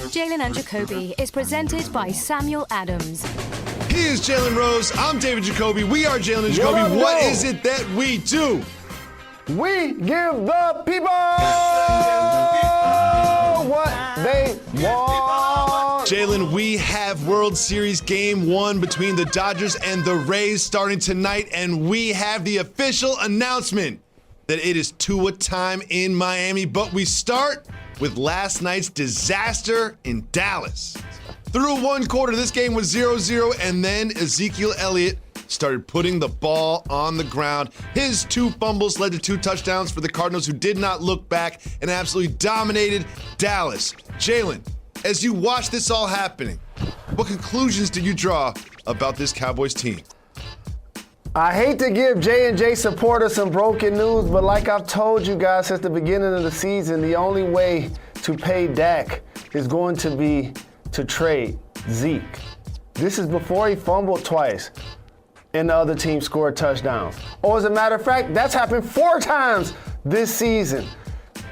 Jalen Jacoby is presented by Samuel Adams. He is Jalen Rose. I'm David Jacoby. We are Jalen Jacoby. What is it that we do? We give the people what they want. Jalen, we have World Series Game 1 between the Dodgers and the Rays starting tonight, and we have the official announcement that it is Tua time in Miami. But we start with last night's disaster in Dallas. Through one quarter, this game was 0-0, and then Ezekiel Elliott started putting the ball on the ground. His 2 fumbles led to 2 touchdowns for the Cardinals, who did not look back and absolutely dominated Dallas. Jalen, as you watch this all happening, what conclusions did you draw about this Cowboys team? I hate to give J&J supporters some broken news, but like I've told you guys since the beginning of the season, the only way to pay Dak is going to be to trade Zeke. This is before he fumbled twice and the other team scored touchdowns. Or as a matter of fact, that's happened 4 times this season.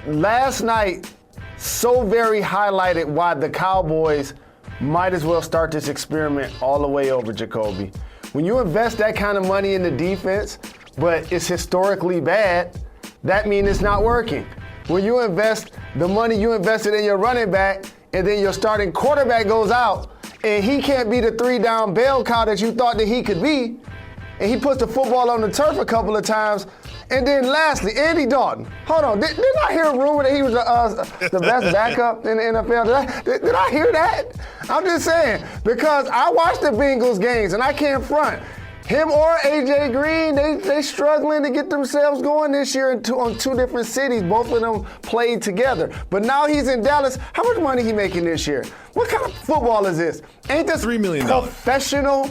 Last night so very highlighted why the Cowboys might as well start this experiment all the way over, Jacoby. When you invest that kind of money in the defense, but it's historically bad, that means it's not working. When you invest the money you invested in your running back, and then your starting quarterback goes out, and he can't be the 3-down bell cow that you thought that he could be, and he puts the football on the turf a couple of times. And then lastly, Andy Dalton. Hold on, didn't I hear a rumor that he was the best backup in the NFL? Did I hear that? I'm just saying, because I watched the Bengals games, and I can't front. Him or A.J. Green, they struggling to get themselves going this year on 2 different cities. Both of them played together. But now he's in Dallas. How much money he making this year? What kind of football is this? Ain't this $3 million. Professional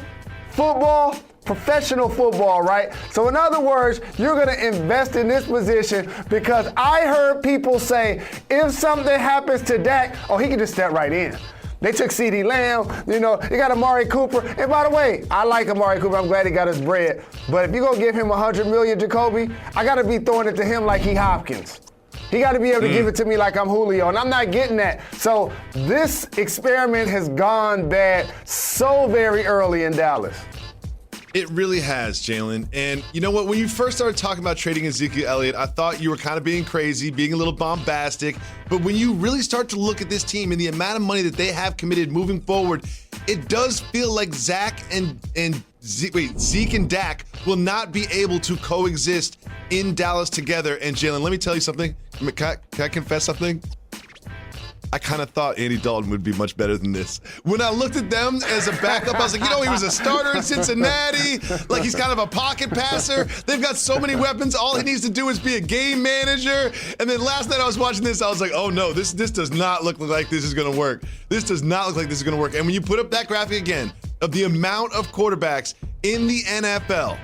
football? Professional football, right? So in other words, you're going to invest in this position because I heard people say if something happens to Dak, oh, he can just step right in. They took CeeDee Lamb, they got Amari Cooper. And by the way, I like Amari Cooper. I'm glad he got his bread. But if you're going to give him $100 million, Jacoby, I got to be throwing it to him like he Hopkins. He got to be able to give it to me like I'm Julio, and I'm not getting that. So this experiment has gone bad so very early in Dallas. It really has, Jalen. And you know what? When you first started talking about trading Ezekiel Elliott, I thought you were kind of being crazy, being a little bombastic. But when you really start to look at this team and the amount of money that they have committed moving forward, it does feel like Zeke and Dak will not be able to coexist in Dallas together. And Jalen, let me tell you something. Can I confess something? I kind of thought Andy Dalton would be much better than this. When I looked at them as a backup, I was like, he was a starter in Cincinnati. Like, he's kind of a pocket passer. They've got so many weapons. All he needs to do is be a game manager. And then last night I was watching this, I was like, oh no, this does not look like this is going to work. This does not look like this is going to work. And when you put up that graphic again of the amount of quarterbacks in the NFL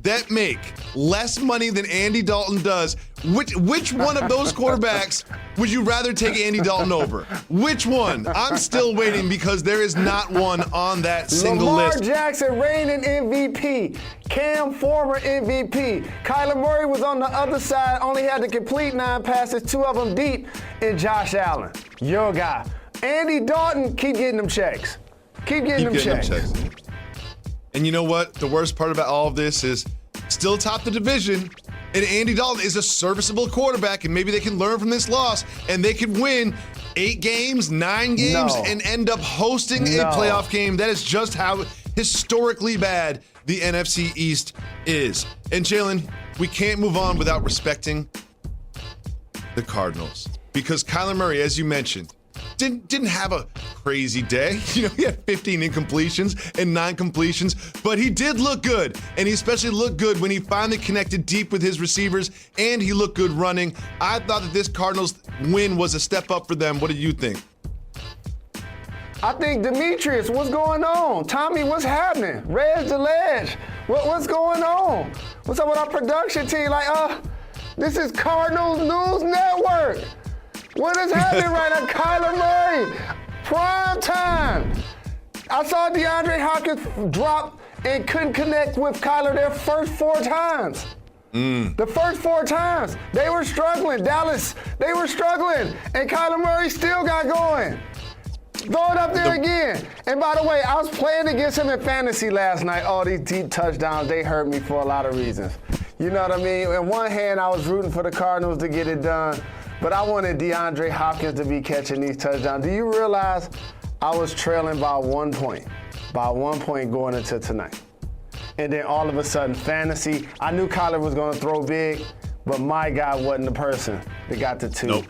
that make less money than Andy Dalton does, which one of those quarterbacks would you rather take Andy Dalton over? Which one? I'm still waiting because there is not one on that single list. Lamar Jackson reigning MVP. Cam former MVP. Kyler Murray was on the other side, only had to complete 9 passes, 2 of them deep, and Josh Allen, your guy. Andy Dalton, keep getting them checks. Keep getting them checks. And you know what? The worst part about all of this is still top the division, and Andy Dalton is a serviceable quarterback, and maybe they can learn from this loss, and they could win 8 games, 9 games, and end up hosting a playoff game. That is just how historically bad the NFC East is. And Jalen, we can't move on without respecting the Cardinals, because Kyler Murray, as you mentioned, didn't have a crazy day. He had 15 incompletions and 9 completions, but he did look good. And he especially looked good when he finally connected deep with his receivers, and he looked good running. I thought that this Cardinals win was a step up for them. What do you think? I think Demetrius, what's going on? Tommy, what's happening? Reg the Ledge, what's going on? What's up with our production team? This is Cardinals News Network. What is happening right now? Kyler Murray, prime time. I saw DeAndre Hopkins drop and couldn't connect with Kyler their first 4 times. The first 4 times. They were struggling. Dallas, they were struggling. And Kyler Murray still got going. Throw it up there again. And by the way, I was playing against him in fantasy last night. Oh, these deep touchdowns, they hurt me for a lot of reasons. You know what I mean? In one hand, I was rooting for the Cardinals to get it done, but I wanted DeAndre Hopkins to be catching these touchdowns. Do you realize I was trailing by 1 point? By 1 point going into tonight. And then all of a sudden, fantasy, I knew Kyler was going to throw big, but my guy wasn't the person that got the two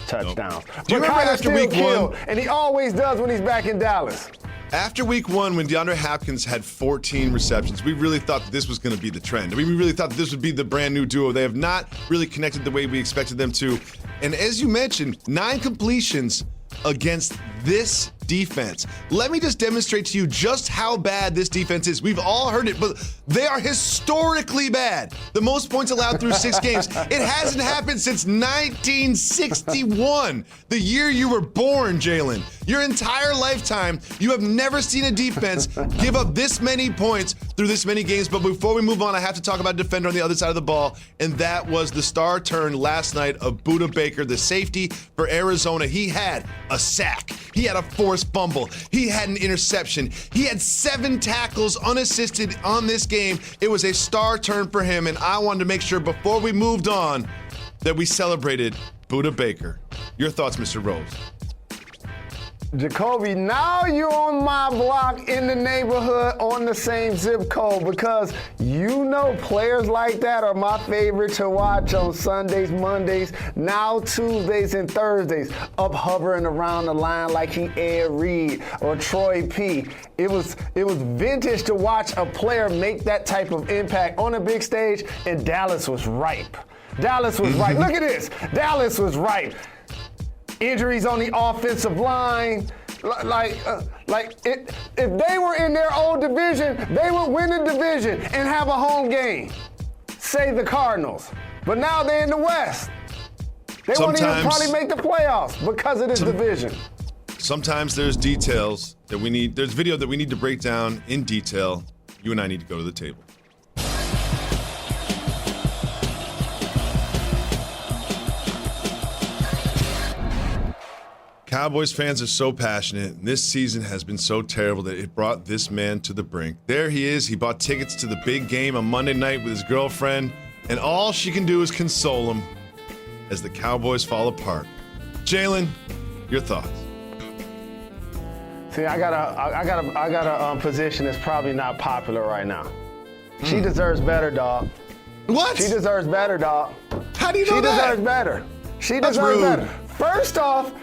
touchdowns. Nope. Do you remember after week one? And he always does when he's back in Dallas. After week one, when DeAndre Hopkins had 14 receptions, we really thought that this was going to be the trend. I mean, we really thought that this would be the brand new duo. They have not really connected the way we expected them to. And as you mentioned, 9 completions against this defense. Let me just demonstrate to you just how bad this defense is. We've all heard it, but they are historically bad. The most points allowed through 6 games. It hasn't happened since 1961, the year you were born, Jalen. Your entire lifetime, you have never seen a defense give up this many points through this many games. But before we move on, I have to talk about a defender on the other side of the ball, and that was the star turn last night of Budda Baker, the safety for Arizona. He had a sack. He had a forced fumble. He had an interception. He had 7 tackles unassisted on this game. It was a star turn for him, and I wanted to make sure before we moved on that we celebrated Budda Baker. Your thoughts, Mr. Rose? Jacoby, now you're on my block in the neighborhood on the same zip code because you know players like that are my favorite to watch on Sundays, Mondays, now Tuesdays and Thursdays, up hovering around the line like he Ed Reed or Troy P. It was vintage to watch a player make that type of impact on a big stage, and Dallas was ripe. Dallas was ripe. Look at this. Dallas was ripe. Injuries on the offensive line. If they were in their old division, they would win the division and have a home game. Say the Cardinals. But now they're in the West. They won't even probably make the playoffs because of this division. Sometimes there's details that we need. There's video that we need to break down in detail. You and I need to go to the table. Cowboys fans are so passionate. This season has been so terrible that it brought this man to the brink. There he is. He bought tickets to the big game on Monday night with his girlfriend, and all she can do is console him as the Cowboys fall apart. Jalen, your thoughts? See, I got a position that's probably not popular right now. She deserves better, dog. What? She deserves better, dog. How do you know She that? deserves better. She That's deserves rude. better. First off,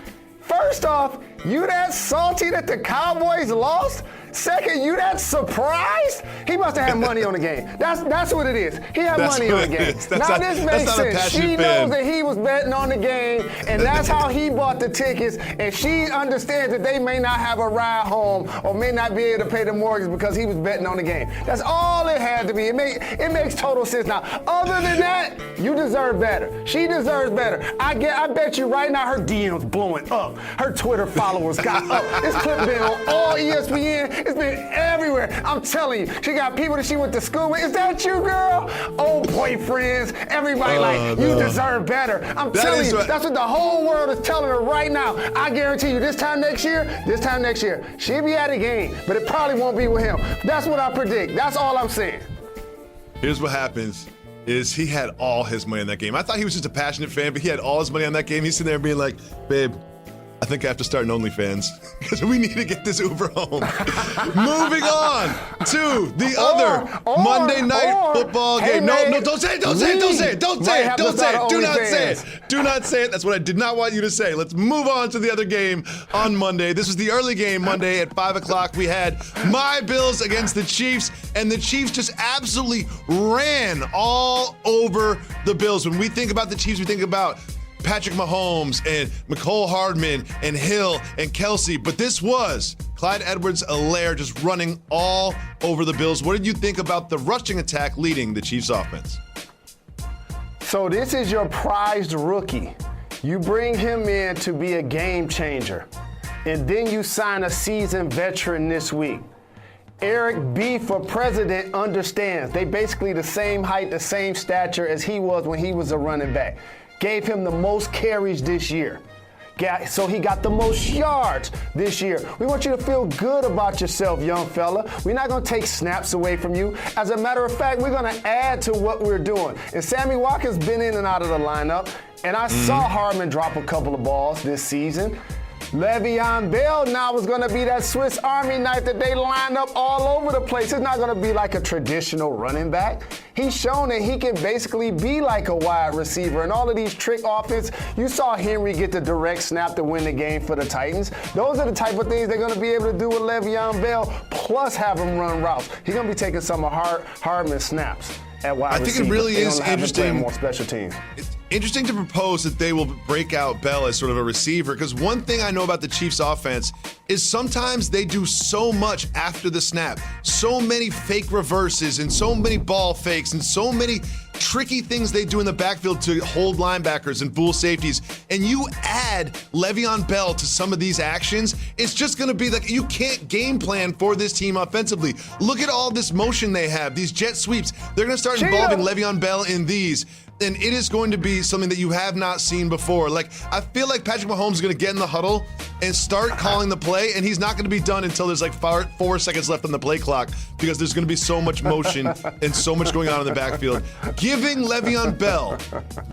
you that salty that the Cowboys lost? Second, you that surprised? He must have had money on the game. That's what it is. He had money on the game. Now this makes sense. She knows that he was betting on the game, and that's how he bought the tickets, and she understands that they may not have a ride home or may not be able to pay the mortgage because he was betting on the game. That's all it had to be. It makes total sense now. Other than that, you deserve better. She deserves better. I bet you right now her DM's blowing up. Her Twitter followers got up. This clip been on all ESPN. It's been everywhere. I'm telling you, she got people that she went to school with. Is that you, girl? Old boyfriends. Everybody you deserve better. I'm telling you, that's what the whole world is telling her right now. I guarantee you, this time next year, she'll be at a game, but it probably won't be with him. That's what I predict. That's all I'm saying. Here's what happens. Is he had all his money on that game. I thought he was just a passionate fan, but he had all his money on that game. He's sitting there being like, babe, I think I have to start an OnlyFans because we need to get this Uber home. Moving on to the other Monday night football game. No, don't say it. Do not say it. That's what I did not want you to say. Let's move on to the other game on Monday. This was the early game Monday at 5 o'clock. We had my Bills against the Chiefs, and the Chiefs just absolutely ran all over the Bills. When we think about the Chiefs, we think about Patrick Mahomes and McCole Hardman and Hill and Kelsey, but this was Clyde Edwards-Helaire just running all over the Bills. What did you think about the rushing attack leading the Chiefs offense? So this is your prized rookie. You bring him in to be a game changer, and then you sign a seasoned veteran this week. Eric B. for president understands. They basically the same height, the same stature as he was when he was a running back. Gave him the most carries this year. so he got the most yards this year. We want you to feel good about yourself, young fella. We're not going to take snaps away from you. As a matter of fact, we're going to add to what we're doing. And Sammy Watkins been in and out of the lineup, and I saw Hardman drop a couple of balls this season. Le'Veon Bell now is going to be that Swiss Army knife that they line up all over the place. It's not going to be like a traditional running back. He's shown that he can basically be like a wide receiver. And all of these trick offense, you saw Henry get the direct snap to win the game for the Titans. Those are the type of things they're going to be able to do with Le'Veon Bell, plus have him run routes. He's going to be taking some of Hardman snaps at wide receiver. I think it really is interesting. More special teams. It's interesting to propose that they will break out Bell as sort of a receiver, because one thing I know about the Chiefs offense is sometimes they do so much after the snap. So many fake reverses and so many ball fakes and so many tricky things they do in the backfield to hold linebackers and fool safeties. And you add Le'Veon Bell to some of these actions, it's just going to be like you can't game plan for this team offensively. Look at all this motion they have, these jet sweeps. They're going to start involving Le'Veon Bell in these. And it is going to be something that you have not seen before. Like, I feel like Patrick Mahomes is going to get in the huddle and start calling the play, and he's not going to be done until there's like 4 seconds left on the play clock, because there's going to be so much motion and so much going on in the backfield. Giving Le'Veon Bell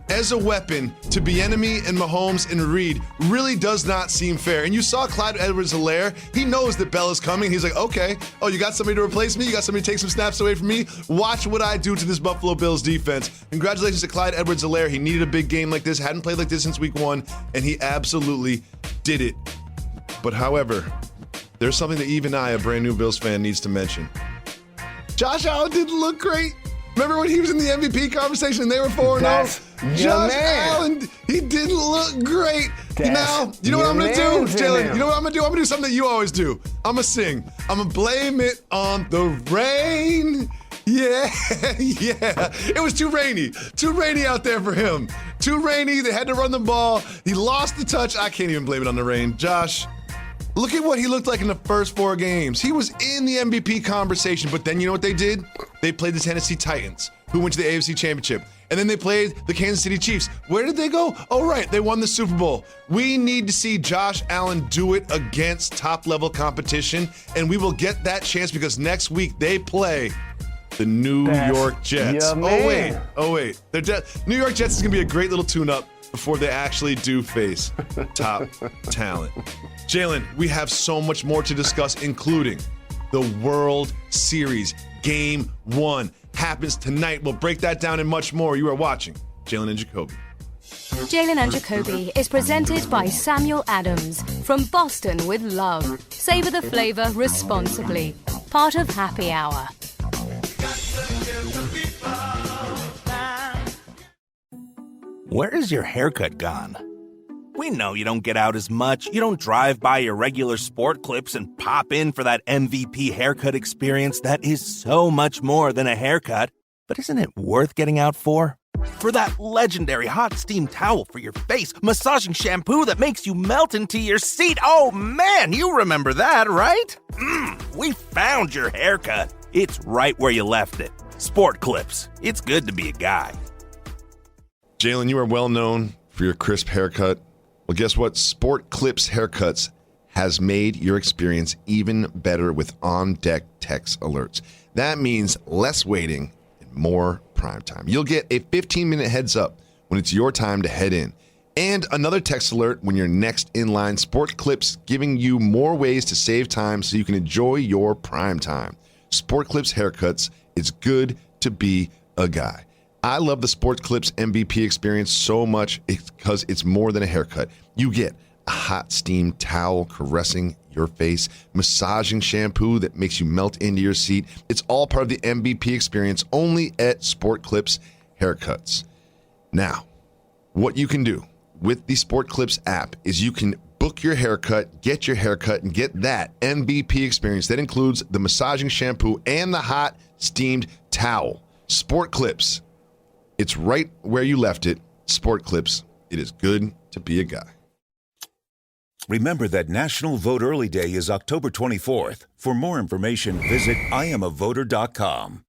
as a weapon to Bieniemy and Mahomes and Reed really does not seem fair. And you saw Clyde Edwards-Helaire. He knows that Bell is coming. He's like, okay, oh, you got somebody to replace me? You got somebody to take some snaps away from me? Watch what I do to this Buffalo Bills defense. Congratulations to Clyde Edwards-Helaire. He needed a big game like this, hadn't played like this since week 1, and he absolutely did it. But however, there's something that even I, a brand new Bills fan, needs to mention. Josh Allen didn't look great. Remember when he was in the MVP conversation and they were 4-0? Josh Allen, he didn't look great. Now, you know what I'm going to do, Jalen? You know what I'm going to do? I'm going to do something that you always do. I'm going to sing. I'm going to blame it on the rain. Yeah. It was too rainy out there for him. Too rainy. They had to run the ball. He lost the touch. I can't even blame it on the rain. Josh, look at what he looked like in the first 4 games. He was in the MVP conversation, but then you know what they did? They played the Tennessee Titans, who went to the AFC Championship. And then they played the Kansas City Chiefs. Where did they go? Oh, right, they won the Super Bowl. We need to see Josh Allen do it against top-level competition, and we will get that chance because next week they play the New York Jets. Oh, wait. New York Jets is going to be a great little tune-up before they actually do face top talent. Jalen, we have so much more to discuss, including the World Series. Game 1 happens tonight. We'll break that down and much more. You are watching Jalen and Jacoby. Jalen and Jacoby is presented by Samuel Adams from Boston with Love. Savor the flavor responsibly. Part of Happy Hour. Where is your haircut gone? We know you don't get out as much. You don't drive by your regular Sport Clips and pop in for that MVP haircut experience that is so much more than a haircut. But isn't it worth getting out for? For that legendary hot steam towel for your face, massaging shampoo that makes you melt into your seat. Oh man, you remember that, right? We found your haircut. It's right where you left it. Sport Clips. It's good to be a guy. Jalen, you are well known for your crisp haircut. Well, guess what? Sport Clips Haircuts has made your experience even better with on-deck text alerts. That means less waiting and more prime time. You'll get a 15-minute heads up when it's your time to head in. And another text alert when you're next in line. Sport Clips giving you more ways to save time so you can enjoy your prime time. Sport Clips Haircuts, it's good to be a guy. I love the Sport Clips MVP experience so much because it's more than a haircut. You get a hot steam towel caressing your face, massaging shampoo that makes you melt into your seat. It's all part of the MVP experience only at Sport Clips Haircuts. Now, what you can do with the Sport Clips app is you can book your haircut, get your haircut, and get that MVP experience that includes the massaging shampoo and the hot steamed towel. Sport Clips. It's right where you left it. Sport Clips. It is good to be a guy. Remember that National Vote Early Day is October 24th. For more information, visit IamAvoter.com.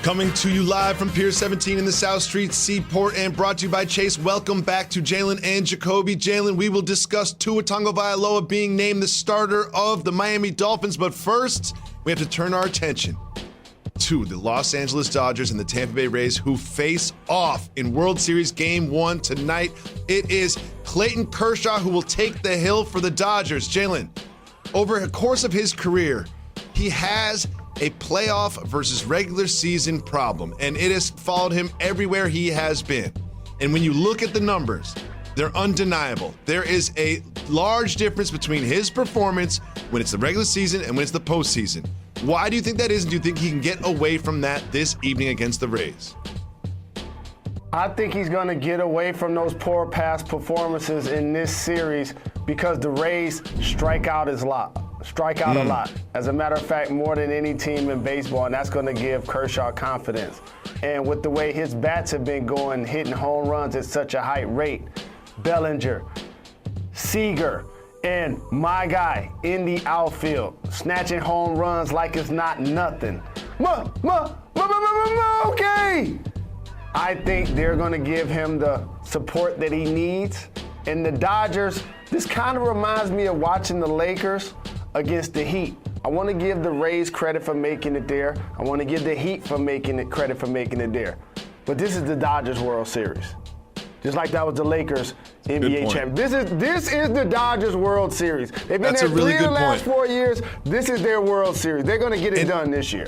Coming to you live from Pier 17 in the South Street Seaport and brought to you by Chase. Welcome back to Jalen and Jacoby. Jalen, we will discuss Tua Tagovailoa being named the starter of the Miami Dolphins. But first, we have to turn our attention to the Los Angeles Dodgers and the Tampa Bay Rays, who face off in World Series Game 1 tonight. It is Clayton Kershaw who will take the hill for the Dodgers. Jalen, over the course of his career, he has a playoff versus regular season problem, and it has followed him everywhere he has been. And when you look at the numbers, they're undeniable. There is a large difference between his performance when it's the regular season and when it's the postseason. Why do you think that is, and do you think he can get away from that this evening against the Rays? I think he's going to get away from those poor past performances in this series because the Rays strike out a lot. As a matter of fact, more than any team in baseball, and that's going to give Kershaw confidence. And with the way his bats have been going, hitting home runs at such a high rate, Bellinger, Seager, and my guy in the outfield, snatching home runs like it's not nothing. Okay. I think they're going to give him the support that he needs. And the Dodgers, this kind of reminds me of watching the Lakers against the Heat. I want to give the Rays credit for making it there. I want to give the Heat for credit for making it there. But this is the Dodgers World Series. Just like that was the Lakers NBA champion. This is the Dodgers World Series. They've been there three of the last 4 years. This is their World Series. They're going to get it done this year.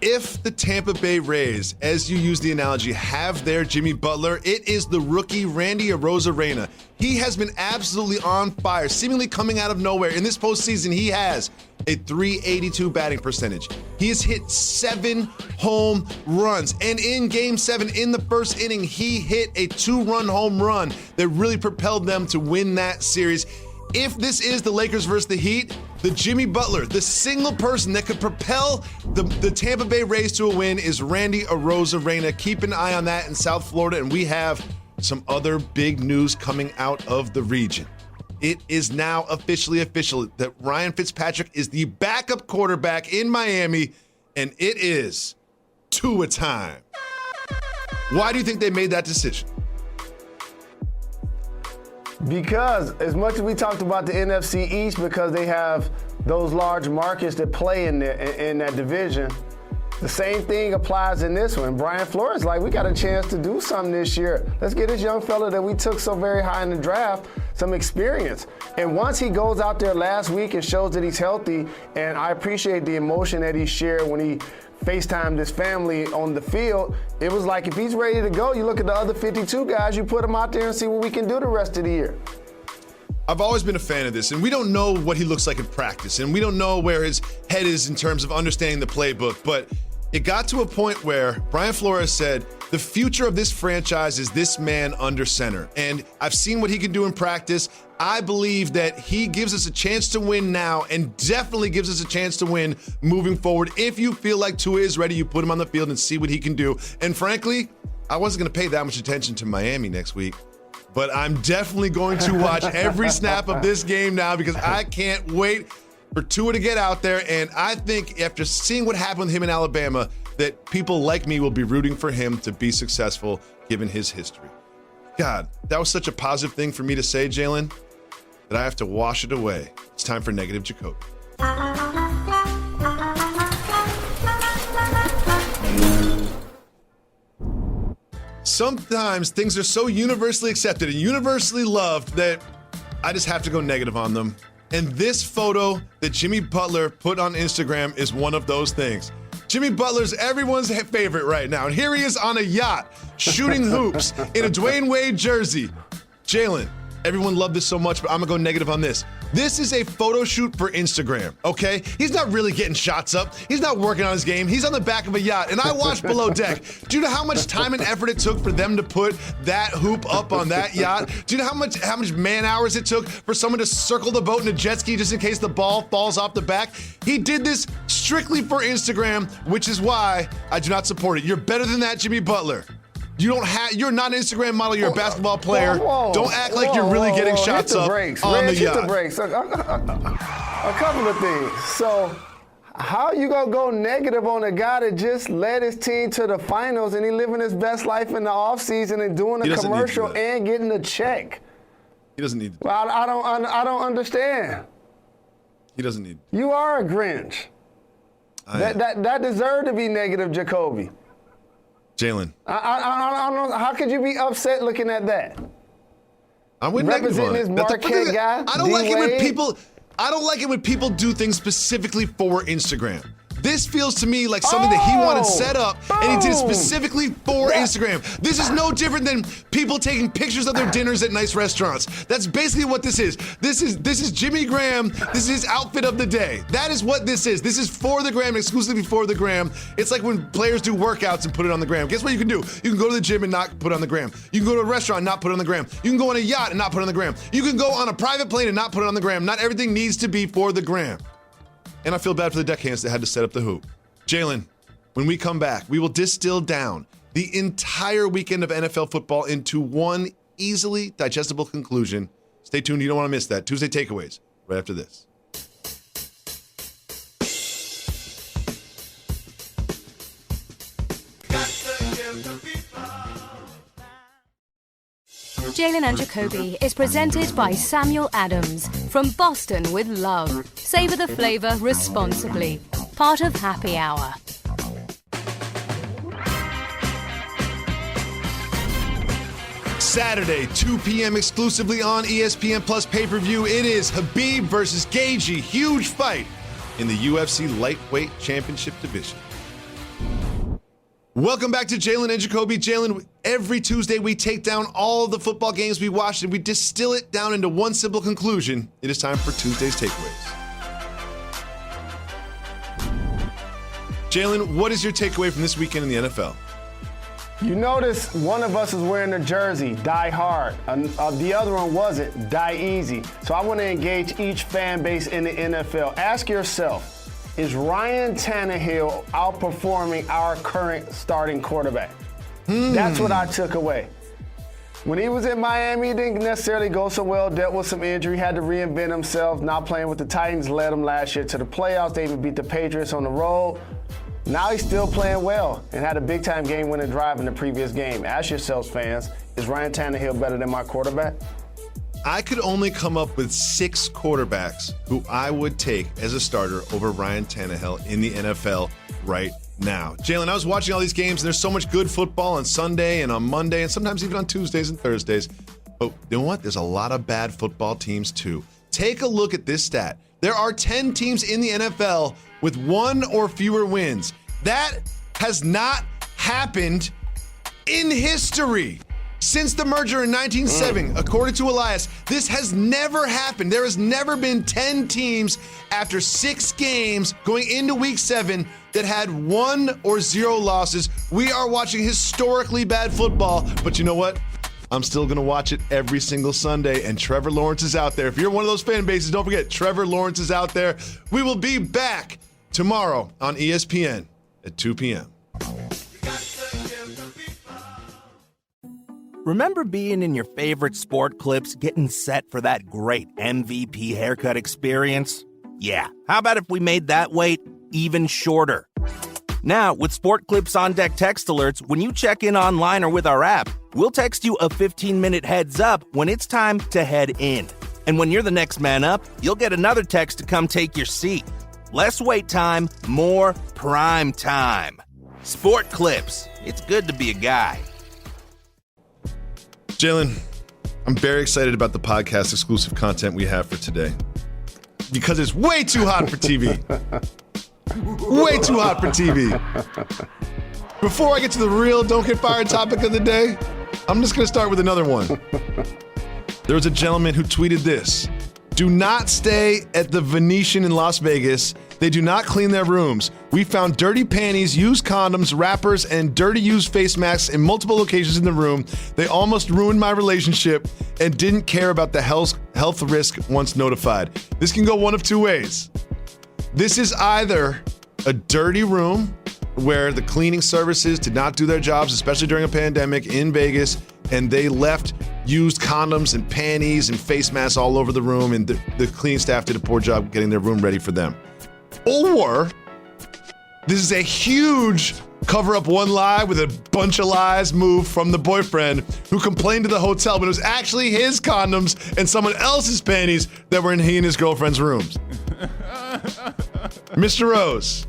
If the Tampa Bay Rays, as you use the analogy, have their Jimmy Butler, it is the rookie Randy Arozarena. He has been absolutely on fire, seemingly coming out of nowhere. In this postseason, he has a .382 batting percentage. He has hit 7 home runs. And in Game 7, in the first inning, he hit a 2-run home run that really propelled them to win that series. If this is the Lakers versus the Heat, the Jimmy Butler, the single person that could propel the Tampa Bay Rays to a win is Randy Arozarena. Keep an eye on that in South Florida, and we have some other big news coming out of the region. It is now official that Ryan Fitzpatrick is the backup quarterback in Miami, and it is Tua time. Why do you think they made that decision? Because as much as we talked about the NFC East, because they have those large markets that play in that division, the same thing applies in this one. Brian Flores like, we got a chance to do something this year. Let's get this young fella that we took so very high in the draft some experience. And once he goes out there last week and shows that he's healthy, and I appreciate the emotion that he shared when he FaceTimed his family on the field, it was like, if he's ready to go, you look at the other 52 guys, you put them out there and see what we can do the rest of the year. I've always been a fan of this, and we don't know what he looks like in practice, and we don't know where his head is in terms of understanding the playbook, but it got to a point where Brian Flores said, the future of this franchise is this man under center. And I've seen what he can do in practice. I believe that he gives us a chance to win now and definitely gives us a chance to win moving forward. If you feel like Tua is ready, you put him on the field and see what he can do. And frankly, I wasn't going to pay that much attention to Miami next week, but I'm definitely going to watch every snap of this game now because I can't wait for Tua to get out there. And I think after seeing what happened with him in Alabama, that people like me will be rooting for him to be successful given his history. God, that was such a positive thing for me to say, Jalen, that I have to wash it away. It's time for Negative Jacoby. Sometimes things are so universally accepted and universally loved that I just have to go negative on them. And this photo that Jimmy Butler put on Instagram is one of those things. Jimmy Butler's everyone's favorite right now. And here he is on a yacht, shooting hoops in a Dwayne Wade jersey. Jalen, everyone loved this so much, but I'm going to go negative on this. This is a photo shoot for Instagram, okay? He's not really getting shots up. He's not working on his game. He's on the back of a yacht, and I watched Below Deck. Do you know how much time and effort it took for them to put that hoop up on that yacht? Do you know how much man hours it took for someone to circle the boat in a jet ski just in case the ball falls off the back? He did this strictly for Instagram, which is why I do not support it. You're better than that, Jimmy Butler. You're not an Instagram model, you're a basketball player. Don't act like you're really getting shots up on the yacht. Hit the brakes. A couple of things. So, How you gonna go negative on a guy that just led his team to the finals and he living his best life in the offseason and doing a commercial and getting a check? He doesn't need to. Well, I don't understand. He doesn't need to. You are a Grinch. That deserved to be negative, Jacoby. Jalen. I don't know. How could you be upset looking at that? I wouldn't representing this Marquette guy. I don't like it when people. I don't like it when people do things specifically for Instagram. This feels to me like something that he wanted set up, and he did it specifically for Instagram. This is no different than people taking pictures of their dinners at nice restaurants. That's basically what this is. This is Jimmy Graham. This is his outfit of the day. That is what this is. This is for the gram, exclusively for the gram. It's like when players do workouts and put it on the gram. Guess what you can do? You can go to the gym and not put it on the gram. You can go to a restaurant and not put it on the gram. You can go on a yacht and not put it on the gram. You can go on a private plane and not put it on the gram. Not everything needs to be for the gram. And I feel bad for the deckhands that had to set up the hoop. Jalen, when we come back, we will distill down the entire weekend of NFL football into one easily digestible conclusion. Stay tuned. You don't want to miss that. Tuesday Takeaways, right after this. Jalen and Jacoby is presented by Samuel Adams from Boston with Love. Savor the flavor responsibly. Part of Happy Hour. Saturday, 2 p.m. exclusively on ESPN Plus pay-per-view. It is Khabib versus Gaethje. Huge fight in the UFC lightweight championship division. Welcome back to Jalen and Jacoby. Jalen, every Tuesday we take down all the football games we watched and we distill it down into one simple conclusion. It is time for Tuesday's Takeaways. Jalen, what is your takeaway from this weekend in the NFL? You notice one of us is wearing a jersey, Die Hard. The other one wasn't, Die Easy. So I want to engage each fan base in the NFL. Ask yourself, is Ryan Tannehill outperforming our current starting quarterback? That's what I took away. When he was in Miami, he didn't necessarily go so well, dealt with some injury, had to reinvent himself. Not playing with the Titans led him last year to the playoffs. They even beat the Patriots on the road. Now he's still playing well and had a big-time game-winning drive in the previous game. Ask yourselves, fans, is Ryan Tannehill better than my quarterback? I could only come up with 6 quarterbacks who I would take as a starter over Ryan Tannehill in the NFL right now. Jalen, I was watching all these games, and there's so much good football on Sunday and on Monday and sometimes even on Tuesdays and Thursdays. But you know what? There's a lot of bad football teams too. Take a look at this stat. There are 10 teams in the NFL with 1 or fewer wins. That has not happened in history. Since the merger in 1970, according to Elias, this has never happened. There has never been 10 teams after 6 games going into week 7 that had 1 or 0 losses. We are watching historically bad football, but you know what? I'm still going to watch it every single Sunday, and Trevor Lawrence is out there. If you're one of those fan bases, don't forget, Trevor Lawrence is out there. We will be back tomorrow on ESPN at 2 p.m. Remember being in your favorite sport clips, getting set for that great MVP haircut experience? Yeah, how about if we made that wait even shorter? Now, with Sport Clips On Deck text alerts, when you check in online or with our app, we'll text you a 15-minute heads up when it's time to head in. And when you're the next man up, you'll get another text to come take your seat. Less wait time, more prime time. Sport Clips. It's good to be a guy. Jalen, I'm very excited about the podcast exclusive content we have for today because it's way too hot for TV. Way too hot for TV. Before I get to the real don't get fired topic of the day, I'm just going to start with another one. There was a gentleman who tweeted this. Do not stay at the Venetian in Las Vegas. They do not clean their rooms. We found dirty panties, used condoms, wrappers, and dirty used face masks in multiple locations in the room. They almost ruined my relationship and didn't care about the health risk once notified. This can go one of 2 ways. This is either a dirty room where the cleaning services did not do their jobs, especially during a pandemic in Vegas, and they left used condoms and panties and face masks all over the room, and the cleaning staff did a poor job getting their room ready for them. Or This is a huge cover up one lie with a bunch of lies move from the boyfriend who complained to the hotel, but it was actually his condoms and someone else's panties that were in he and his girlfriend's rooms. Mr. Rose,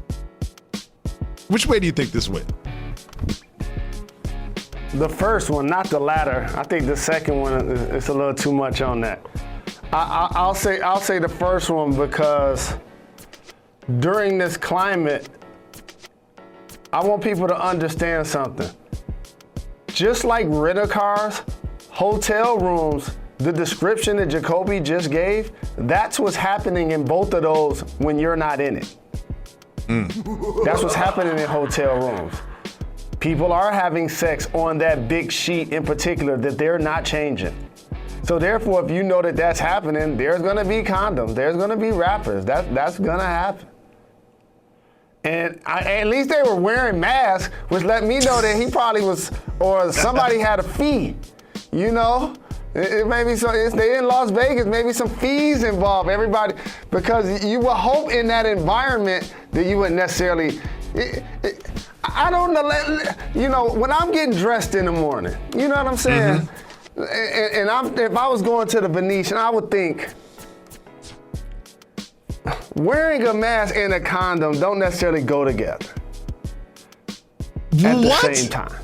which way do you think this went? The first one, not the latter. I think the second one is a little too much on that. I'll say the first one because during this climate, I want people to understand something. Just like rental cars, hotel rooms, the description that Jacoby just gave, that's what's happening in both of those when you're not in it. That's what's happening in hotel rooms. People are having sex on that big sheet in particular that they're not changing. So therefore, if you know that that's happening, there's gonna be condoms, there's gonna be wrappers, that's gonna happen. And at least they were wearing masks, which let me know that he probably was, or somebody had a fee, you know? It may be they're in Las Vegas, maybe some fees involved, everybody, because you would hope in that environment that you wouldn't necessarily, I don't know, you know, when I'm getting dressed in the morning, you know what I'm saying? And if I was going to the Venetian, I would think, wearing a mask and a condom don't necessarily go together at the same time.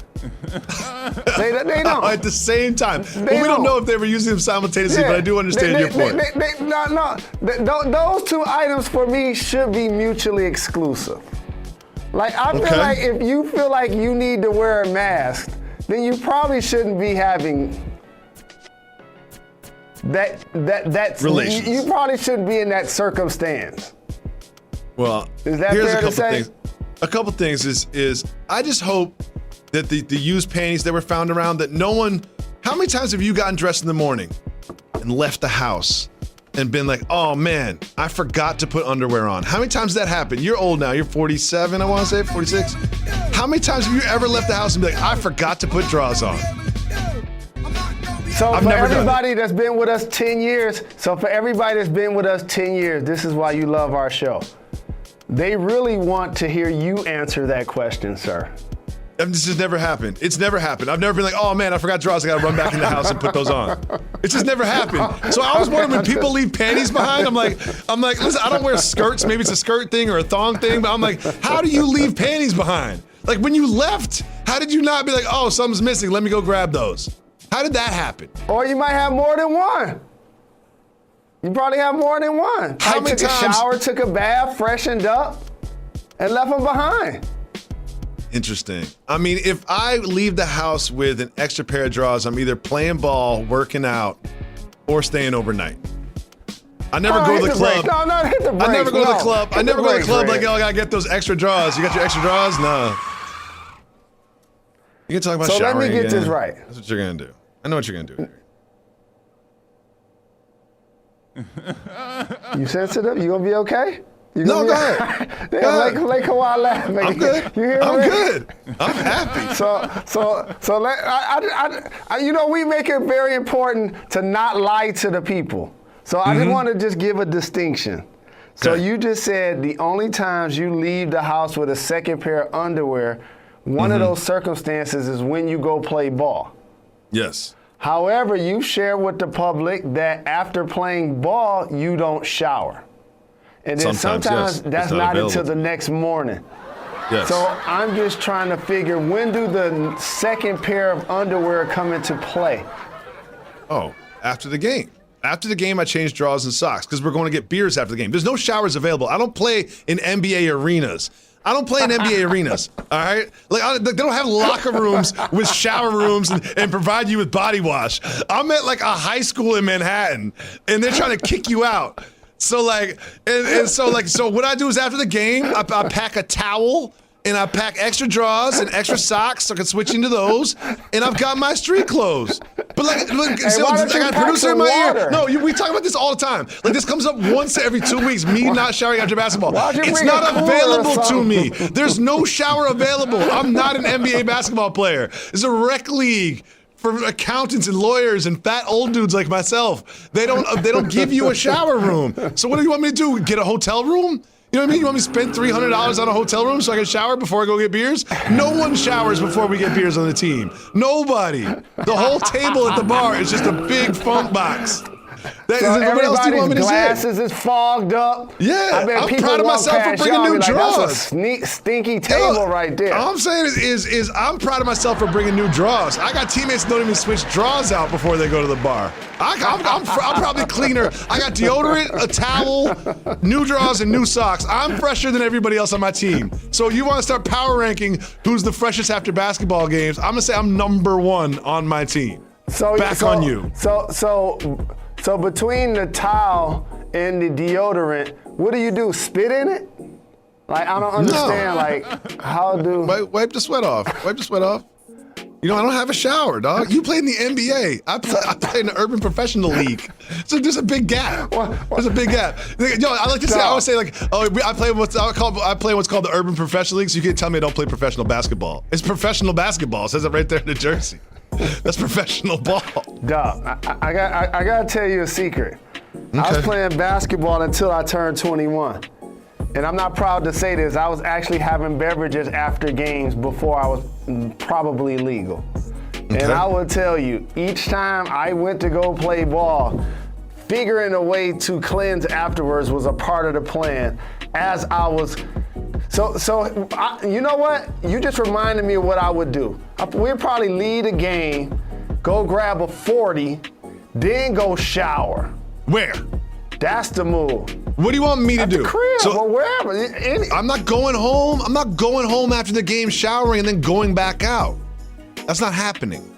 They don't. At the same time. Well, we don't know if they were using them simultaneously, but I do understand your point. Those two items for me should be mutually exclusive. Like, I feel like if you feel like you need to wear a mask, then you probably shouldn't be having that's relations. You probably shouldn't be in that circumstance. Well, is that here's fair a couple to say? things. A couple things is I just hope that the used panties that were found around, that no one, how many times have you gotten dressed in the morning and left the house and been like, oh man, I forgot to put underwear on? How many times did that happen? You're old now, you're 47, I wanna say, 46. How many times have you ever left the house and be like, I forgot to put drawers on? So for everybody that's been with us 10 years, this is why you love our show. They really want to hear you answer that question, sir. This has never happened. It's never happened. I've never been like, oh man, I forgot drawers. I gotta run back in the house and put those on. It's just never happened. So I was wondering, when people leave panties behind, I'm like, listen, I don't wear skirts. Maybe it's a skirt thing or a thong thing, but I'm like, how do you leave panties behind? Like, when you left, how did you not be like, oh, something's missing, let me go grab those? How did that happen? Or you might have more than one. You probably have more than one. How many took times? A shower, took a bath, freshened up, and left them behind. Interesting. I mean, if I leave the house with an extra pair of drawers, I'm either playing ball, working out, or staying overnight. I never go to the club. No, hit the brakes. I never go to the club. I never go to the club like, Red. oh, I gotta get those extra drawers. You got your extra drawers? No. You can talk about showering. So let me get again. this right. That's what you're gonna do. I know what you're gonna do. You sensitive? You gonna be okay? No, go ahead. Like Kawhi laughing. I'm good. You hear I'm me? good. I'm happy. You know, we make it very important to not lie to the people. So I just want to just give a distinction. So you just said the only times you leave the house with a second pair of underwear, one of those circumstances is when you go play ball. Yes. However, you share with the public that after playing ball, you don't shower. And then sometimes that's not until the next morning. Yes. So I'm just trying to figure, when do the second pair of underwear come into play? Oh, after the game. After the game, I change drawers and socks because we're going to get beers after the game. There's no showers available. I don't play in NBA arenas. All right? Like, they don't have locker rooms with shower rooms and provide you with body wash. I'm at like a high school in Manhattan, and they're trying to kick you out. So so what I do is after the game, I pack a towel and I pack extra drawers and extra socks so I can switch into those, and I've got my street clothes. But I got a producer in my ear. No, we talk about this all the time. Like, this comes up once every 2 weeks, me not showering after basketball. It's not available to me. There's no shower available. I'm not an NBA basketball player. It's a rec league for accountants and lawyers and fat old dudes like myself. They don't give you a shower room. So what do you want me to do? Get a hotel room? You know what I mean? You want me to spend $300 on a hotel room so I can shower before I go get beers? No one showers before we get beers on the team. Nobody. The whole table at the bar is just a big funk box. So everybody's glasses is fogged up. Yeah, I bet I'm people proud of walk myself for past bringing y'all new and be draws. Like, that's a stinky table right there. All I'm saying is I'm proud of myself for bringing new draws. I got teammates that don't even switch draws out before they go to the bar. I'm probably cleaner. I got deodorant, a towel, new draws, and new socks. I'm fresher than everybody else on my team. So you want to start power ranking who's the freshest after basketball games? I'm gonna say I'm number 1 on my team. Back on you. So between the towel and the deodorant, what do? Spit in it? Like, I don't understand. No. Like, how do? Wipe the sweat off. Wipe the sweat off. You know, I don't have a shower, dog. You play in the NBA. I play in the Urban Professional League. So there's a big gap. There's a big gap. Yo, I like to say, I always say like, I play what's called the Urban Professional League. So you can't tell me I don't play professional basketball. It's professional basketball. It says it right there in the jersey. That's professional ball. Dog, I gotta tell you a secret. Okay. I was playing basketball until I turned 21. And I'm not proud to say this, I was actually having beverages after games before I was probably legal. Okay. And I will tell you, each time I went to go play ball, figuring a way to cleanse afterwards was a part of the plan. As I was, you know what? You just reminded me of what I would do. We'd probably lead a game, go grab a 40, then go shower. Where? That's the move. What do you want me to do? At the crib or wherever. I'm not going home. I'm not going home after the game, showering, and then going back out. That's not happening.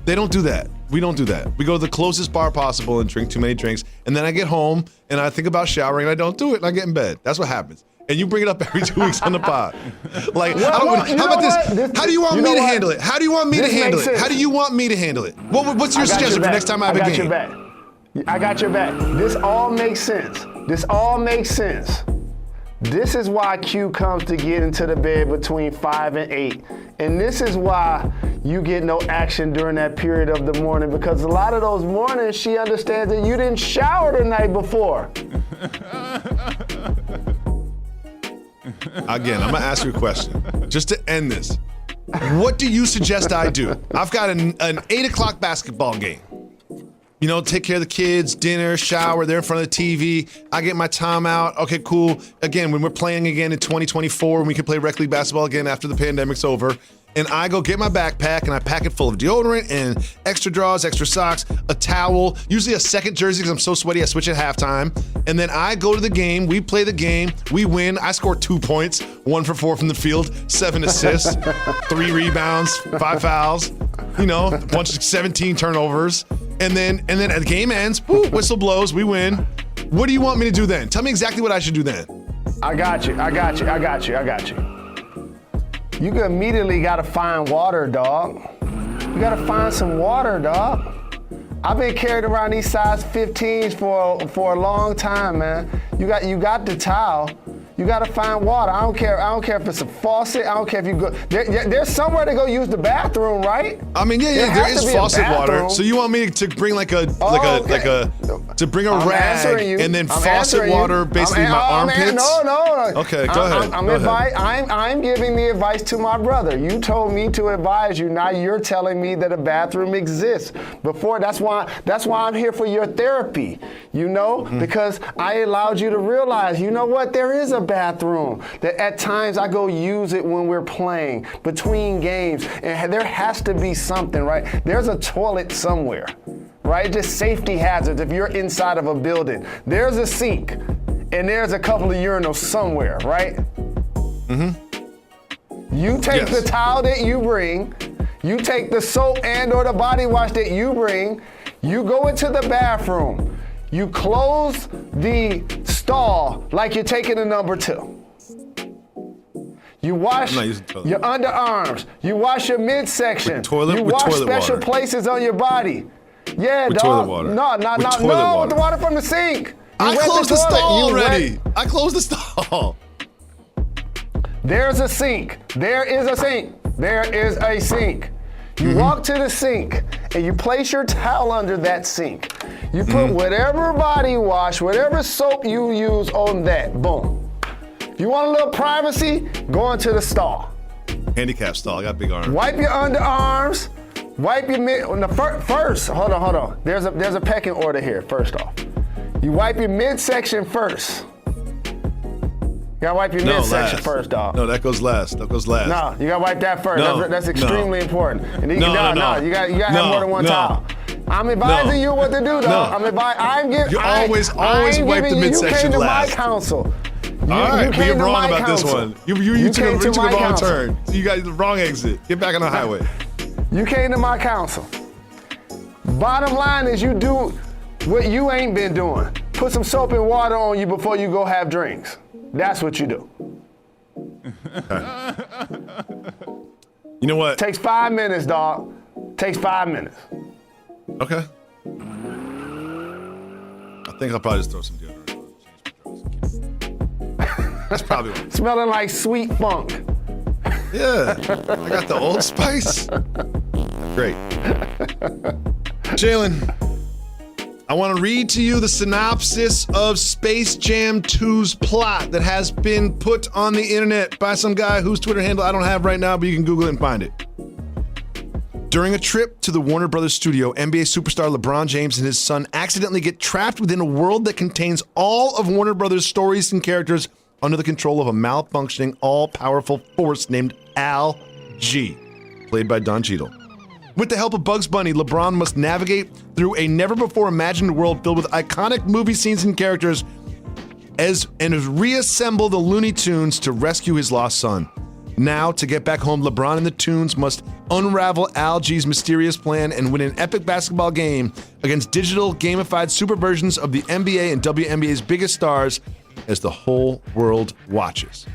They don't do that. We don't do that. We go to the closest bar possible and drink too many drinks, and then I get home and I think about showering and I don't do it and I get in bed. That's what happens. And you bring it up every 2 weeks on the pod. Like, how about this? How do you want me to handle it? How do you want me to handle it? How do you want me to handle it? What's your suggestion for next time I have a game? I got your back. This all makes sense. This is why Q comes to get into the bed between 5 and 8. And this is why you get no action during that period of the morning, because a lot of those mornings she understands that you didn't shower the night before. Again, I'm gonna ask you a question. Just to end this. What do you suggest I do? I've got an 8 o'clock basketball game. You know, take care of the kids, dinner, shower, they're in front of the TV. I get my time out. Okay, cool. Again, when we're playing again in 2024, when we can play rec league basketball again after the pandemic's over, and I go get my backpack and I pack it full of deodorant and extra drawers, extra socks, a towel, usually a second jersey because I'm so sweaty I switch at halftime. And then I go to the game, we play the game, we win. I score 2 points, 1 for 4 from the field, 7 assists, 3 rebounds, 5 fouls, you know, a bunch of 17 turnovers. And then at the game ends, whoo, whistle blows, we win. What do you want me to do then? Tell me exactly what I should do then. I got you. You immediately gotta find water, dog. You gotta find some water, dog. I've been carrying around these size 15s for a long time, man. You got the towel. You gotta find water. I don't care if it's a faucet. I don't care if you go. There's somewhere to go use the bathroom, right? I mean, yeah, there is faucet water. So you want me to bring to bring a rag and then faucet water basically my armpits? No. Okay, go ahead. I'm giving the advice to my brother. You told me to advise you. Now you're telling me that a bathroom exists. Before, that's why I'm here for your therapy. You know, because I allowed you to realize, you know what, there is a bathroom that at times I go use it when we're playing between games, and there has to be something, right? There's a toilet somewhere, right? Just safety hazards if you're inside of a building. There's a sink and there's a couple of urinals somewhere, right? You take the towel that you bring, you take the soap and or the body wash that you bring, you go into the bathroom. You close the stall like you're taking a number 2. You wash your underarms. You wash your midsection. You wash special places on your body. Yeah, with dog. Toilet water. No, with the water from the sink. I closed the stall already. I closed the stall. There's a sink. There is a sink. There is a sink. You walk to the sink and you place your towel under that sink. You put whatever body wash, whatever soap you use on that, boom. You want a little privacy? Go into the stall. Handicap stall. I got big arms. Wipe your underarms. Wipe your first. Hold on. There's a pecking order here. First off, you wipe your midsection first. You gotta wipe your midsection first, dog. No, that goes last. No, you gotta wipe that first. No, that's extremely important. And you No. You gotta have more than one towel. I'm advising you what to do, dog. You always wipe the midsection last. You came to my counsel. All right, but you're wrong about this one. You took a wrong turn. So you got the wrong exit. Get back on the highway. You came to my counsel. Bottom line is you do what you ain't been doing. Put some soap and water on you before you go have drinks. That's what you do. You know what? Takes 5 minutes, dog. Takes 5 minutes. Okay. I think I'll probably just throw some deodorant on. That's probably what. Smelling like sweet funk. Yeah. I got the Old Spice. Great. Jalen, I want to read to you the synopsis of Space Jam 2's plot that has been put on the internet by some guy whose Twitter handle I don't have right now, but you can Google it and find it. During a trip to the Warner Brothers studio, NBA superstar LeBron James and his son accidentally get trapped within a world that contains all of Warner Brothers' stories and characters under the control of a malfunctioning, all-powerful force named Al G, played by Don Cheadle. With the help of Bugs Bunny, LeBron must navigate through a never-before-imagined world filled with iconic movie scenes and characters and reassemble the Looney Tunes to rescue his lost son. Now, to get back home, LeBron and the Tunes must unravel Al G's mysterious plan and win an epic basketball game against digital, gamified super versions of the NBA and WNBA's biggest stars as the whole world watches.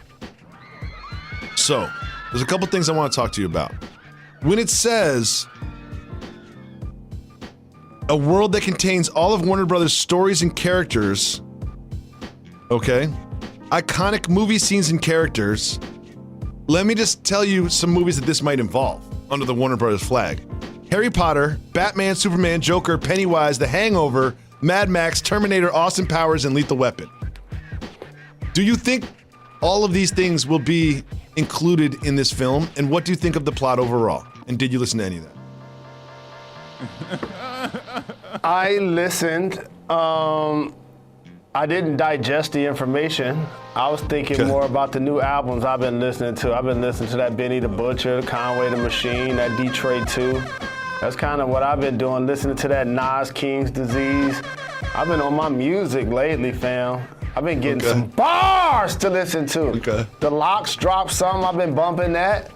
So, there's a couple things I want to talk to you about. When it says a world that contains all of Warner Brothers' stories and characters, okay, iconic movie scenes and characters, let me just tell you some movies that this might involve under the Warner Brothers flag. Harry Potter, Batman, Superman, Joker, Pennywise, The Hangover, Mad Max, Terminator, Austin Powers, and Lethal Weapon. Do you think all of these things will be included in this film? And what do you think of the plot overall? And did you listen to any of that? I listened. I didn't digest the information. I was thinking more about the new albums I've been listening to. I've been listening to that Benny the Butcher, Conway the Machine, that Detroit 2. That's kind of what I've been doing, listening to that Nas King's Disease. I've been on my music lately, fam. I've been getting some bars to listen to. Okay. The Locks dropped something. I've been bumping that.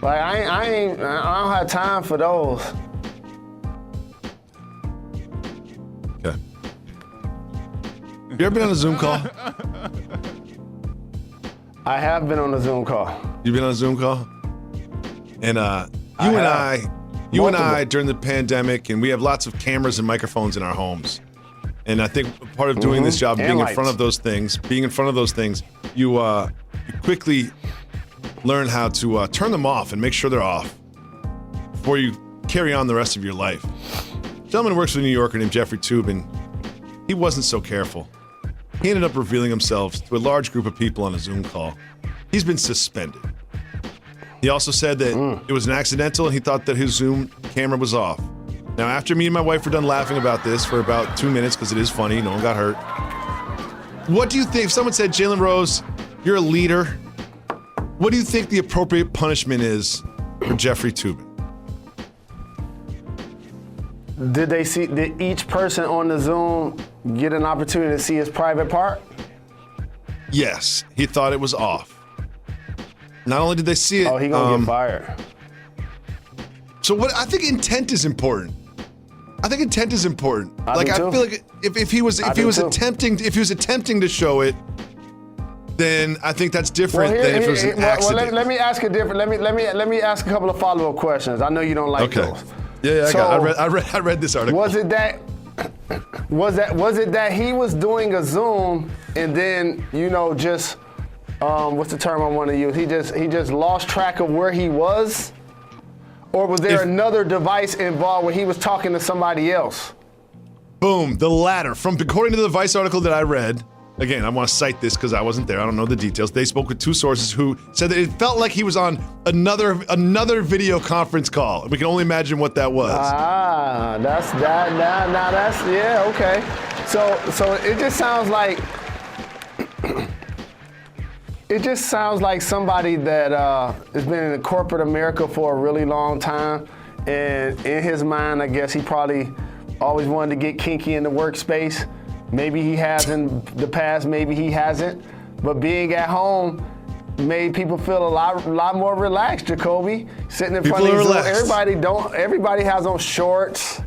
Like I don't have time for those. Okay. You ever been on a Zoom call? I have been on a Zoom call. You've been on a Zoom call? And you and I during the pandemic, and we have lots of cameras and microphones in our homes. And I think part of doing this job, being in front of those things, you quickly learn how to turn them off and make sure they're off before you carry on the rest of your life. A gentleman who works for the New Yorker named Jeffrey Toobin, he wasn't so careful. He ended up revealing himself to a large group of people on a Zoom call. He's been suspended. He also said that it was an accidental and he thought that his Zoom camera was off. Now, after me and my wife were done laughing about this for about 2 minutes, because it is funny, no one got hurt. What do you think, if someone said, Jalen Rose, you're a leader, what do you think the appropriate punishment is for Jeffrey Toobin? Did each person on the Zoom get an opportunity to see his private part? Yes, he thought it was off. Not only did they see it. Oh, he gonna get fired. So what? I think intent is important. I feel like if he was attempting to show it, then I think that's different than if it was an accident. Let me ask a different. Let me ask a couple of follow-up questions. I know you don't like those. Yeah, I read this article. Was it that he was doing a Zoom and then just what's the term I want to use? He just lost track of where he was, or was there another device involved where he was talking to somebody else? Boom, the latter. According to the Vice article that I read, again, I want to cite this because I wasn't there. I don't know the details. They spoke with two sources who said that it felt like he was on another video conference call. We can only imagine what that was. That's that. Now that's okay. So it just sounds like somebody that has been in corporate America for a really long time, and in his mind, I guess he probably always wanted to get kinky in the workspace. Maybe he has in the past, maybe he hasn't. But being at home made people feel a lot more relaxed, Jacoby. Sitting in front of these everybody has on shorts.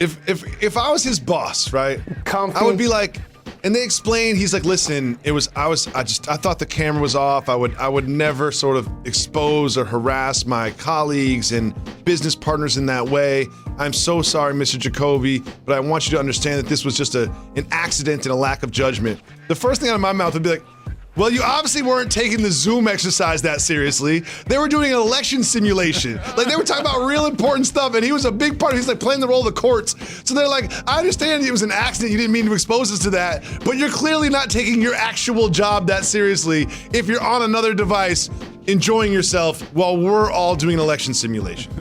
If I was his boss, right? Comfy. I would be like, and they explained, he's like, listen, I thought the camera was off. I would never sort of expose or harass my colleagues and business partners in that way. I'm so sorry, Mr. Jacoby, but I want you to understand that this was just an accident and a lack of judgment. The first thing out of my mouth would be like, well, you obviously weren't taking the Zoom exercise that seriously. They were doing an election simulation. Like, they were talking about real important stuff, and he was a big part. He's like playing the role of the courts. So they're like, I understand it was an accident. You didn't mean to expose us to that, but you're clearly not taking your actual job that seriously if you're on another device enjoying yourself while we're all doing an election simulation.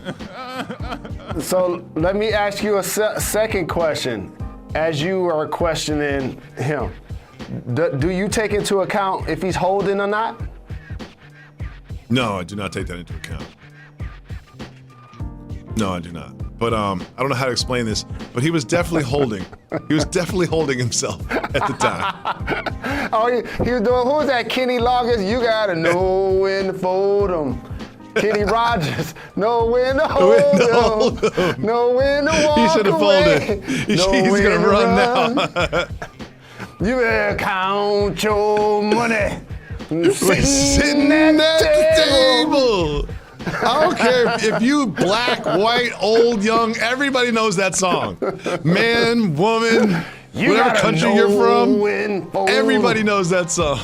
So let me ask you a second question as you are questioning him. Do you take into account if he's holding or not? No, I do not take that into account. No, I do not. But I don't know how to explain this, but he was definitely holding. He was definitely holding himself at the time. Oh, he was doing, who was that? Kenny Loggins? You gotta know when to fold 'em. Kenny Rogers, know when to hold 'em. Know when to walk away. He should have folded. He's gonna run now. You better count your money. Sitting at the table. I don't care if you black, white, old, young, everybody knows that song. Man, woman, whatever country you're from, everybody knows that song.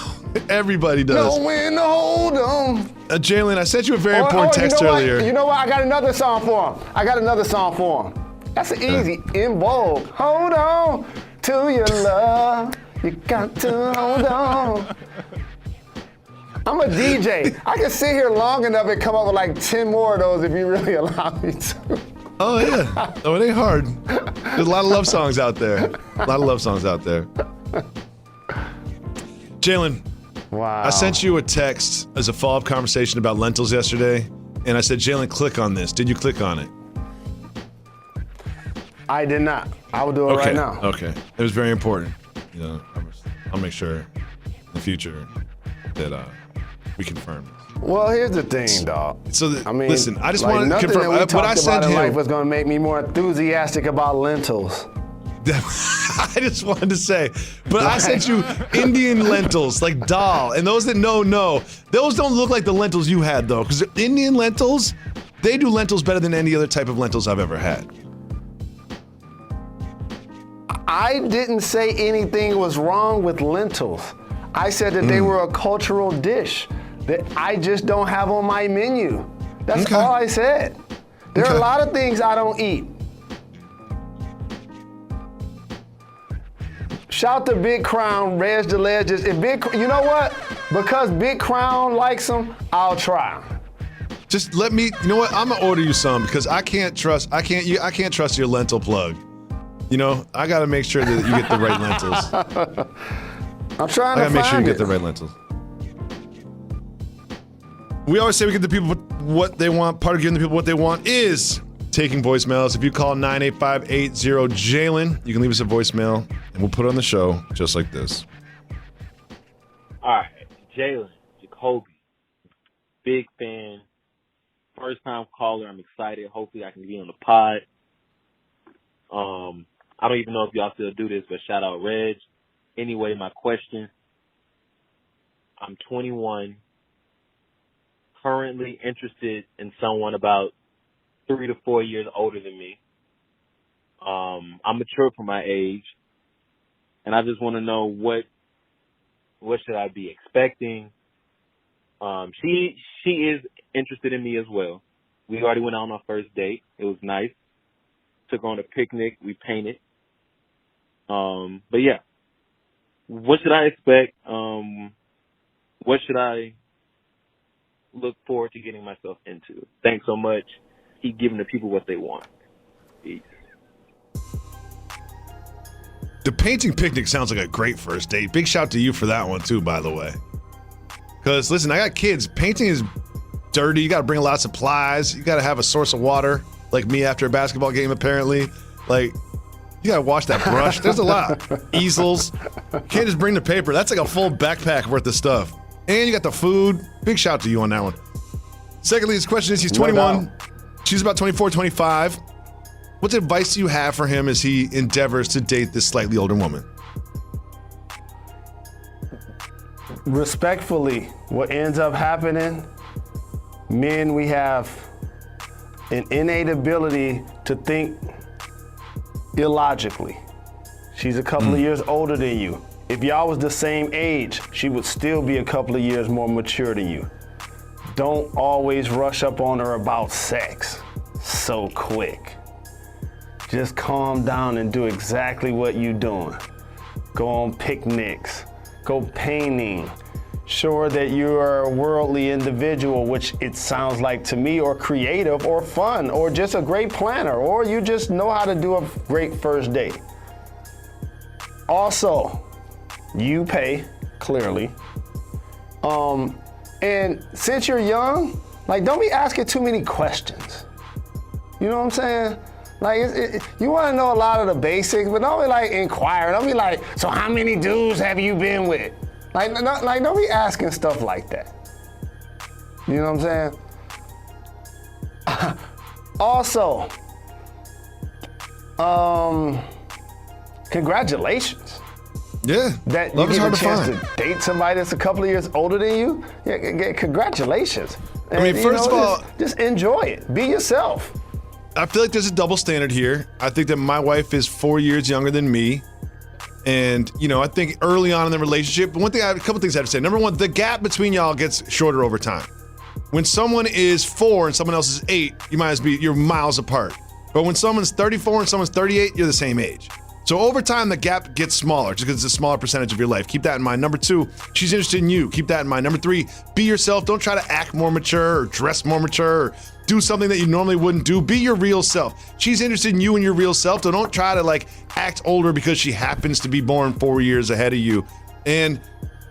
Everybody does. Know when to hold 'em. Jalen, I sent you a very important text earlier. You know what? I got another song for him. That's an easy, in vogue. Hold on to your love. You got to hold on. I'm a DJ. I can sit here long enough and come up with like 10 more of those if you really allow me to. Oh, yeah. Oh, it ain't hard. There's a lot of love songs out there. Jalen, wow. I sent you a text as a follow-up conversation about lentils yesterday, and I said, Jalen, click on this. Did you click on it? I did not. I will do it right now. Okay. It was very important. You know, I'll make sure in the future that we confirm this. Well, here's the thing, dog. So, listen, I just want to confirm. What I sent him life was going to make me more enthusiastic about lentils. I just wanted to say, but I sent you Indian lentils, like dal, and those that know, those don't look like the lentils you had, though, because Indian lentils, they do lentils better than any other type of lentils I've ever had. I didn't say anything was wrong with lentils. I said that they were a cultural dish that I just don't have on my menu. That's all I said. There are a lot of things I don't eat. Shout to Big Crown, Reg the Legends. You know what? Because Big Crown likes them, I'll try. Just let me. You know what? I'm gonna order you some because I can't trust your lentil plug. You know, I got to make sure that you get the right lentils. I'm trying to find it. I got to make sure you get the right lentils. We always say we give the people what they want. Part of giving the people what they want is taking voicemails. If you call 985-80-JALEN, you can leave us a voicemail, and we'll put it on the show just like this. All right, Jalen Jacoby, big fan, first-time caller. I'm excited. Hopefully I can be on the pod. I don't even know if y'all still do this, but shout out Reg. Anyway, my question. I'm 21, currently interested in someone about 3 to 4 years older than me. I'm mature for my age, and I just want to know what should I be expecting. She is interested in me as well. We already went out on our first date. It was nice. Took her on a picnic. We painted. But yeah, what should I expect? What should I look forward to getting myself into? Thanks so much. Keep giving the people what they want. Peace. The painting picnic sounds like a great first date. Big shout to you for that one too, by the way. Because listen, I got kids. Painting is dirty. You got to bring a lot of supplies. You got to have a source of water, like me after a basketball game. Apparently, like you got to wash that brush. There's a lot. Easels. You can't just bring the paper. That's like a full backpack worth of stuff. And you got the food. Big shout to you on that one. Secondly, his question is: he's 21. She's about 24, 25. What advice do you have for him as he endeavors to date this slightly older woman? Respectfully, what ends up happening, men, we have an innate ability to think illogically. She's a couple of years older than you. If y'all was the same age, she would still be a couple of years more mature than you. Don't always rush up on her about sex so quick. Just calm down and do exactly what you're doing. Go on picnics, go painting. Show her that you are a worldly individual, which it sounds like to me, or creative, or fun, or just a great planner, or you just know how to do a great first date. Also, you pay, clearly. And since you're young, like, don't be asking too many questions. You know what I'm saying? Like, you want to know a lot of the basics, but don't be like inquiring. Don't be like, so how many dudes have you been with? Like, don't be asking stuff like that. You know what I'm saying? Also, congratulations. Yeah, that love you is get hard a chance to find. to date somebody that's a couple of years older than you. Yeah, congratulations. And, I mean, first of all, just enjoy it. Be yourself. I feel like there's a double standard here. I think that my wife is 4 years younger than me. And, you know, I think early on in the relationship, a couple things I have to say. Number one, the gap between y'all gets shorter over time. When someone is 4 and someone else is 8, you're miles apart. But when someone's 34 and someone's 38, you're the same age. So over time, the gap gets smaller just because it's a smaller percentage of your life. Keep that in mind. Number 2, she's interested in you. Keep that in mind. Number 3, be yourself. Don't try to act more mature or dress more mature or do something that you normally wouldn't do. Be your real self. She's interested in you and your real self. So don't try to like act older because she happens to be born 4 years ahead of you. And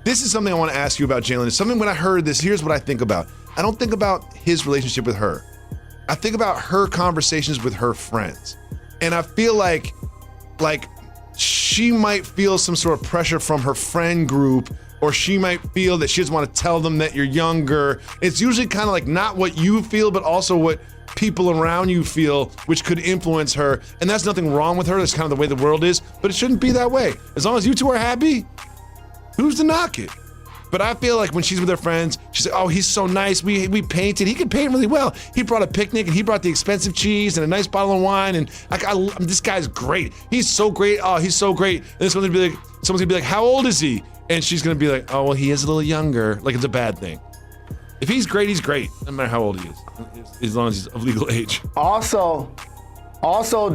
this is something I want to ask you about, Jalen. It's something when I heard this, here's what I think about. I don't think about his relationship with her. I think about her conversations with her friends. And I feel like she might feel some sort of pressure from her friend group, or she might feel that she doesn't want to tell them that you're younger. It's usually kind of like not what you feel, but also what people around you feel, which could influence her. And that's nothing wrong with her. That's kind of the way the world is, but it shouldn't be that way. As long as you two are happy, who's to knock it? But I feel like when she's with her friends, she's like, oh, he's so nice. We painted. He can paint really well. He brought a picnic and he brought the expensive cheese and a nice bottle of wine. And this guy's great. He's so great. Oh, he's so great. And someone's gonna be like, how old is he? And she's gonna be like, oh, well, he is a little younger. Like it's a bad thing. If he's great, he's great. No matter how old he is, as long as he's of legal age. Also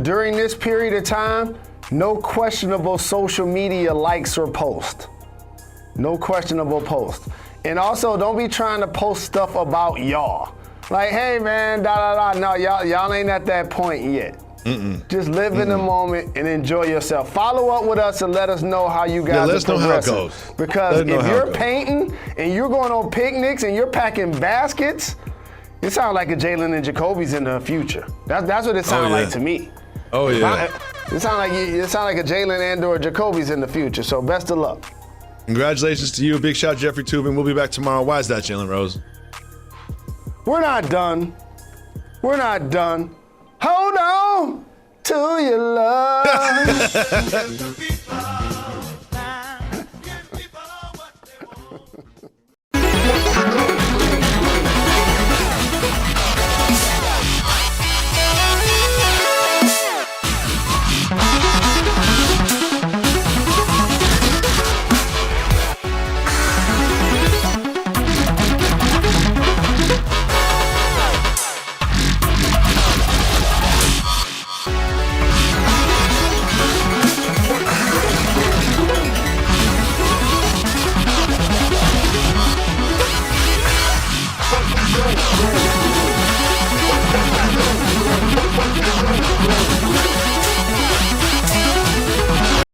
during this period of time, no questionable social media likes or posts. No questionable post. And also, don't be trying to post stuff about y'all. Like, hey man, No, y'all ain't at that point yet. Just live in the moment and enjoy yourself. Follow up with us and let us know how you guys are progressing. Let us know how it goes. Because if you're painting and you're going on picnics and you're packing baskets, it sounds like a Jalen and Jacoby's in the future. That's what it sounds like to me. Oh yeah. It sounds like a Jalen and or Jacoby's in the future. So best of luck. Congratulations to you. Big shout out Jeffrey Tubin. We'll be back tomorrow. Why is that, Jalen Rose? We're not done. Hold on to your love.